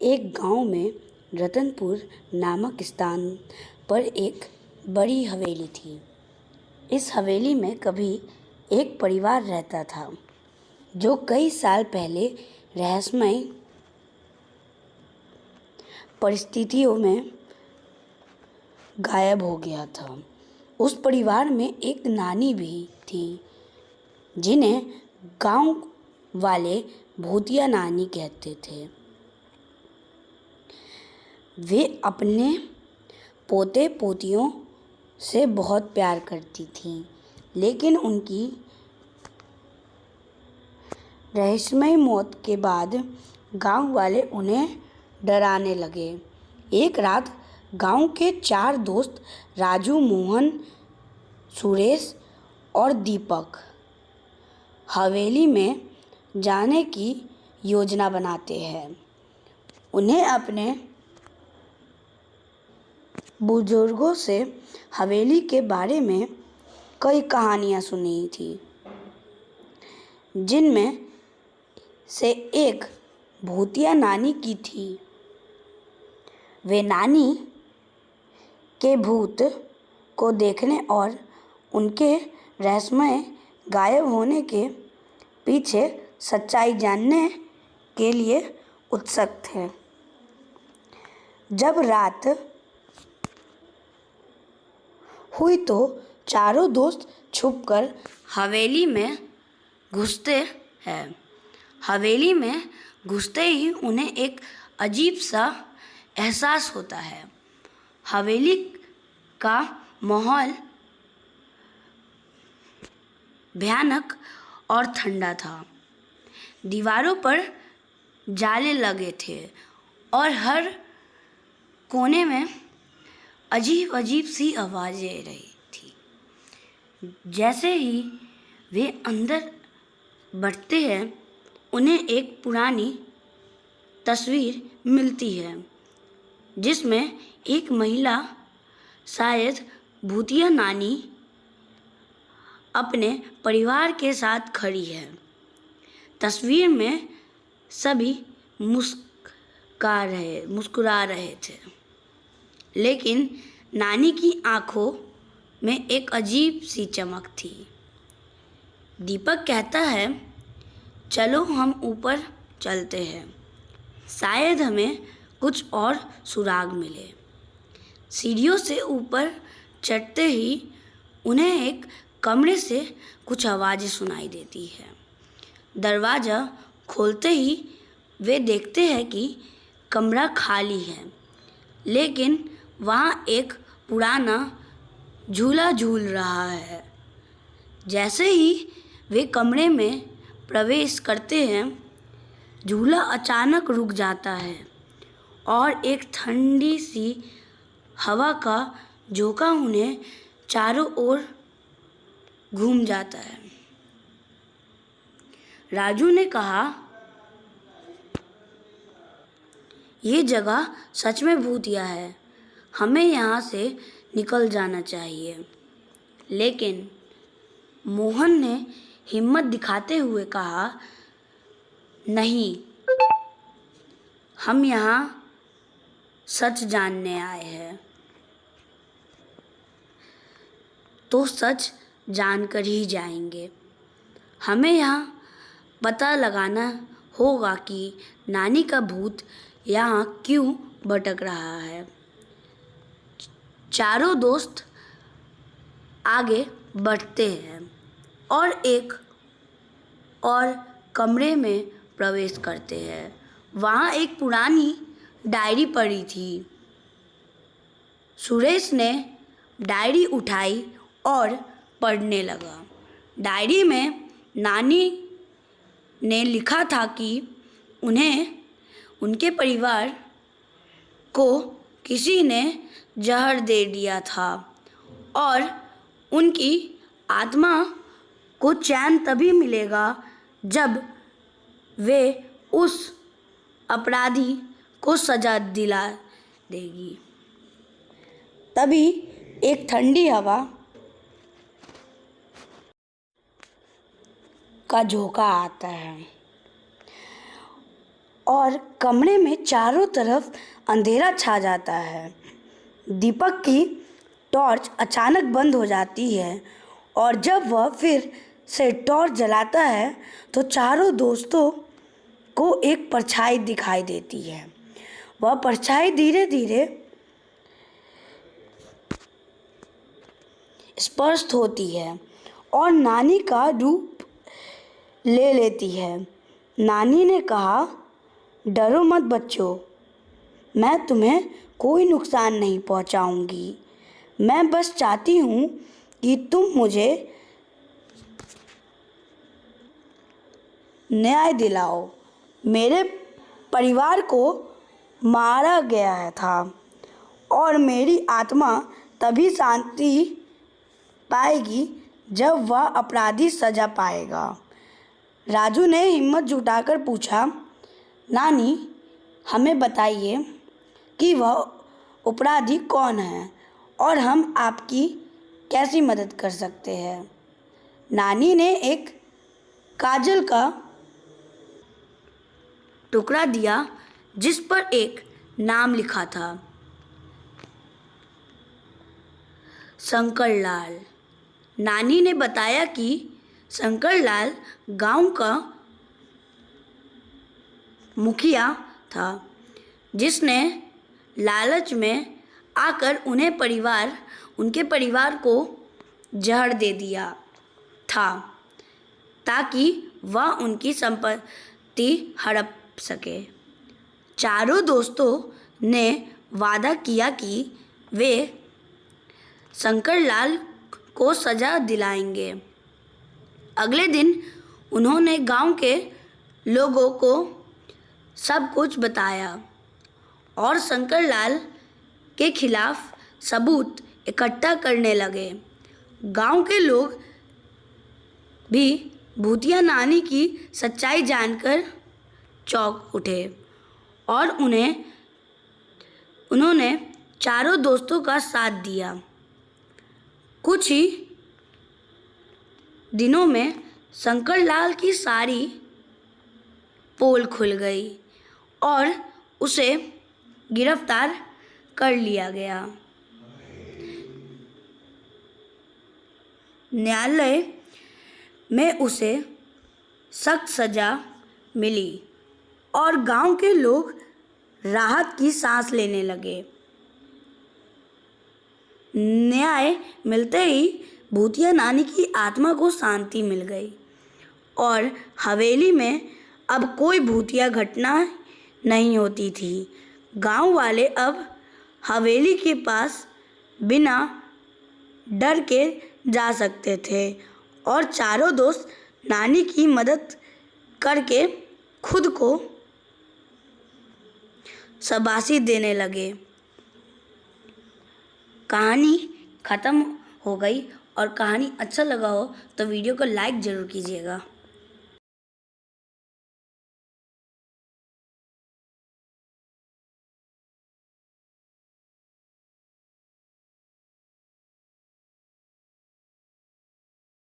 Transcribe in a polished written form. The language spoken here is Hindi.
एक गांव में रतनपुर नामक स्थान पर एक बड़ी हवेली थी। इस हवेली में कभी एक परिवार रहता था जो कई साल पहले रहस्यमय परिस्थितियों में गायब हो गया था। उस परिवार में एक नानी भी थी जिन्हें गांव वाले भूतिया नानी कहते थे। वे अपने पोते पोतियों से बहुत प्यार करती थीं, लेकिन उनकी रहस्यमय मौत के बाद गांव वाले उन्हें डराने लगे। एक रात गांव के 4 दोस्त राजू, मोहन, सुरेश और दीपक हवेली में जाने की योजना बनाते हैं। उन्हें अपने बुजुर्गों से हवेली के बारे में कई कहानियाँ सुनी थी, जिनमें से एक भूतिया नानी की थी। वे नानी के भूत को देखने और उनके रहस्यमय गायब होने के पीछे सच्चाई जानने के लिए उत्सुक थे। जब रात हुई तो चारों दोस्त छुपकर हवेली में घुसते हैं। हवेली में घुसते ही उन्हें एक अजीब सा एहसास होता है। हवेली का माहौल भयानक और ठंडा था। दीवारों पर जाले लगे थे और हर कोने में अजीब अजीब सी आवाज़ें रही थी। जैसे ही वे अंदर बढ़ते हैं, उन्हें एक पुरानी तस्वीर मिलती है जिसमें एक महिला, शायद भूतिया नानी, अपने परिवार के साथ खड़ी है। तस्वीर में सभी मुस्कुरा रहे थे, लेकिन नानी की आंखों में एक अजीब सी चमक थी। दीपक कहता है, चलो हम ऊपर चलते हैं, शायद हमें कुछ और सुराग मिले। सीढ़ियों से ऊपर चढ़ते ही उन्हें एक कमरे से कुछ आवाज़ें सुनाई देती है। दरवाज़ा खोलते ही वे देखते हैं कि कमरा खाली है, लेकिन वहाँ एक पुराना झूला झूल रहा है। जैसे ही वे कमरे में प्रवेश करते हैं, झूला अचानक रुक जाता है और एक ठंडी सी हवा का झोंका उन्हें चारों ओर घूम जाता है। राजू ने कहा, ये जगह सच में भूतिया है, हमें यहाँ से निकल जाना चाहिए। लेकिन मोहन ने हिम्मत दिखाते हुए कहा, नहीं, हम यहाँ सच जानने आए हैं, तो सच जानकर ही जाएंगे। हमें यहाँ पता लगाना होगा कि नानी का भूत यहाँ क्यों भटक रहा है। चारों दोस्त आगे बढ़ते हैं और एक और कमरे में प्रवेश करते हैं। वहाँ एक पुरानी डायरी पड़ी थी। सुरेश ने डायरी उठाई और पढ़ने लगा। डायरी में नानी ने लिखा था कि उन्हें उनके परिवार को किसी ने जहर दे दिया था और उनकी आत्मा को चैन तभी मिलेगा जब वे उस अपराधी को सजा दिला देगी। तभी एक ठंडी हवा का झोंका आता है और कमरे में चारों तरफ अंधेरा छा जाता है। दीपक की टॉर्च अचानक बंद हो जाती है और जब वह फिर से टॉर्च जलाता है तो चारों दोस्तों को एक परछाई दिखाई देती है। वह परछाई धीरे धीरे स्पष्ट होती है और नानी का रूप ले लेती है। नानी ने कहा, डरो मत बच्चों, मैं तुम्हें कोई नुकसान नहीं पहुंचाऊंगी। मैं बस चाहती हूँ कि तुम मुझे न्याय दिलाओ। मेरे परिवार को मारा गया था और मेरी आत्मा तभी शांति पाएगी जब वह अपराधी सजा पाएगा। राजू ने हिम्मत जुटाकर पूछा, नानी, हमें बताइए कि वह अपराधी कौन है और हम आपकी कैसी मदद कर सकते हैं। नानी ने एक काजल का टुकड़ा दिया जिस पर एक नाम लिखा था, शंकरलाल। नानी ने बताया कि शंकरलाल गांव का मुखिया था जिसने लालच में आकर उनके परिवार को जहर दे दिया था ताकि वह उनकी संपत्ति हड़प सके। चारों दोस्तों ने वादा किया कि वे शंकरलाल को सजा दिलाएंगे। अगले दिन उन्होंने गांव के लोगों को सब कुछ बताया और शंकरलाल के खिलाफ सबूत इकट्ठा करने लगे। गांव के लोग भी भूतिया नानी की सच्चाई जानकर चौंक उठे और उन्होंने चारों दोस्तों का साथ दिया। कुछ ही दिनों में शंकरलाल की सारी पोल खुल गई और उसे गिरफ्तार कर लिया गया। न्यायालय में उसे सख्त सजा मिली और गांव के लोग राहत की सांस लेने लगे। न्याय मिलते ही भूतिया नानी की आत्मा को शांति मिल गई और हवेली में अब कोई भूतिया घटना नहीं होती थी। गांव वाले अब हवेली के पास बिना डर के जा सकते थे और चारों दोस्त नानी की मदद करके खुद को शाबाशी देने लगे। कहानी ख़त्म हो गई और कहानी अच्छा लगा हो तो वीडियो को लाइक ज़रूर कीजिएगा।